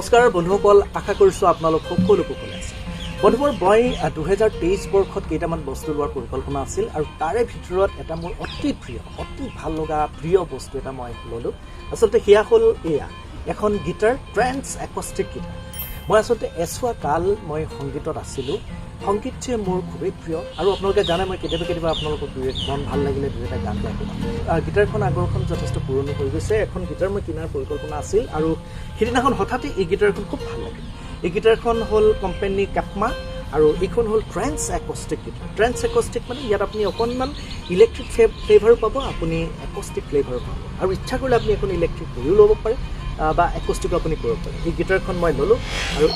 নমস্কাৰ বন্ধুসকল, আশা কৰিছোঁ আপোনালোক সকলো কুশলে আছে। বন্ধুবোৰ, মই 2023 বৰ্ষত কেইটামান বস্তু লোৱাৰ পৰিকল্পনা আছিল আৰু তাৰে ভিতৰত এটা মোৰ অতি প্ৰিয়, অতি ভাল লগা প্ৰিয় বস্তু এটা মই ল'লোঁ। আচলতে সেয়া হ'ল এয়া এখন গীটাৰ, ট্ৰেন্স একষ্টিক গীটাৰ। মই আচলতে এছোৱা কাল মই সংগীতত আছিলোঁ। সংগীত যে মোৰ খুবেই প্ৰিয় আৰু আপোনালোকে জানে মই কেতিয়াবা আপোনালোকক মন ভাল লাগিলে দুই এটা গান গাই দিওঁ। গীটাৰখন আগৰখন যথেষ্ট পুৰণি হৈ গৈছে। এখন গীটাৰ মই কিনাৰ পৰিকল্পনা আছিল আৰু সিদিনাখন হঠাতে এই গীটাৰখন খুব ভাল লাগিল। এই গীটাৰখন হ'ল কোম্পানী কেপমা আৰু এইখন হ'ল trans acoustic guitar. Trans acoustic মানে ইয়াত আপুনি অকণমান ইলেক্ট্ৰিক ফ্লেভাৰো পাব, আপুনি একষ্টিক ফ্লেভাৰো পাব আৰু ইচ্ছা কৰিলে আপুনি এখন ইলেক্ট্ৰিক হেৰিও ল'ব পাৰে বা একষ্টিকো আপুনি কৰিব পাৰে। এই গীটাৰখন মই ল'লোঁ আৰু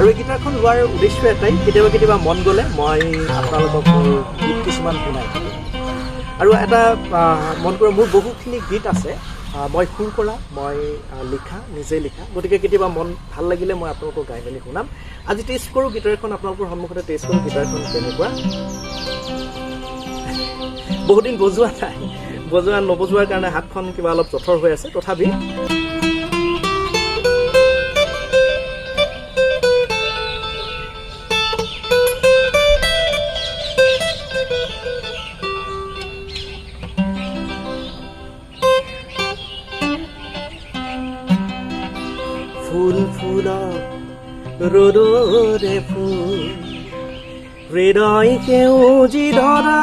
এই গীটাৰখন লোৱাৰ উদ্দেশ্য এটাই, কেতিয়াবা মন গ'লে মই আপোনালোকক মোৰ গীত কিছুমান শুনাই থাকোঁ। আৰু এটা মন কৰা মোৰ বহুখিনি গীত আছে মই সুৰ কৰা, মই লিখা, নিজে লিখা। গতিকে কেতিয়াবা মন ভাল লাগিলে মই আপোনালোকক গাই মেলি শুনাম। আজি টেষ্ট কৰোঁ গীটাৰখন, আপোনালোকৰ সন্মুখতে টেষ্ট কৰোঁ গীটাৰখন কেনেকুৱা। বহুদিন বজোৱা নাই, নবজোৱাৰ কাৰণে হাতখন কিবা অলপ জঠৰ হৈ আছে, তথাপি ফুল ফুলত ৰ'দৰে ফুল হৃদয় সেউজী ধৰা,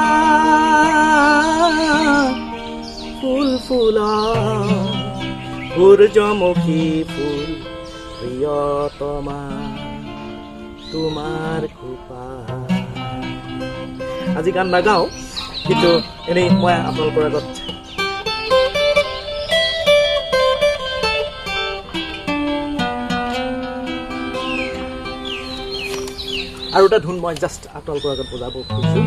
ফুল ফুলত সূৰ্যমুখী ফুল প্ৰিয়তমা তোমাৰ কৃপা। আজি গান নাগাওঁ, কিন্তু এনেই মই আপোনালোকৰ আগত আৰু এটা ধুন মই জাষ্ট আপোনালোকৰ আগত বজাব খুজিছোঁ।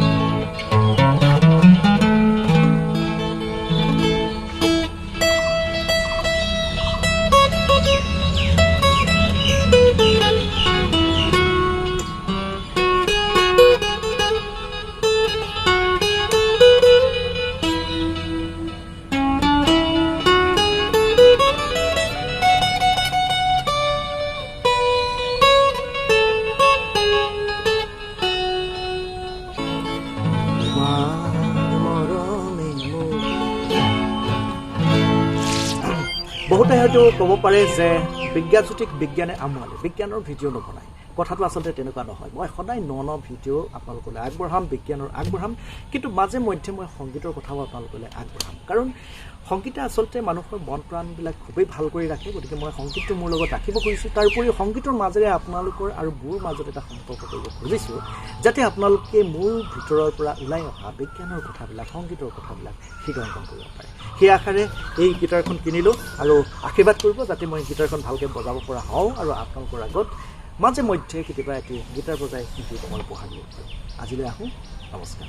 বহুতে হয়তো ক'ব পাৰে যে বিজ্ঞাজ্যোতিক বিজ্ঞানে আমোৱালে, বিজ্ঞানৰ ভিডিঅ' নবনায়। কথাটো আচলতে তেনেকুৱা নহয়। মই সদায় ন ভিডিঅ' আপোনালোকলৈ আগবঢ়াম, বিজ্ঞানৰ আগবঢ়াম, কিন্তু মাজে মধ্যে মই সংগীতৰ কথাও আপোনালোকলৈ আগবঢ়াম। কাৰণ সংগীতে আচলতে মানুহৰ মন প্ৰাণবিলাক খুবেই ভাল কৰি ৰাখে। গতিকে মই সংগীতটো মোৰ লগত ৰাখিব খুজিছোঁ। তাৰ উপৰিও সংগীতৰ মাজেৰে আপোনালোকৰ আৰু মোৰ মাজত এটা সম্পৰ্ক কৰিব খুজিছোঁ, যাতে আপোনালোকে মোৰ ভিতৰৰ পৰা ওলাই অহা বিজ্ঞানৰ কথাবিলাক, সংগীতৰ কথাবিলাক হৃদয়ংগম কৰিব পাৰে। সেই আশাৰে এই গীটাৰখন কিনিলোঁ আৰু আশীৰ্বাদ কৰিব যাতে মই গীটাৰখন ভালকৈ বজাব পৰা হওঁ আৰু আপোনালোকৰ আগত মাজে মধ্যে কেতিয়াবা এটি গীটাৰ বজাই গীত মই উপহাৰ দিব পাৰোঁ। আজিলৈ আহোঁ, নমস্কাৰ।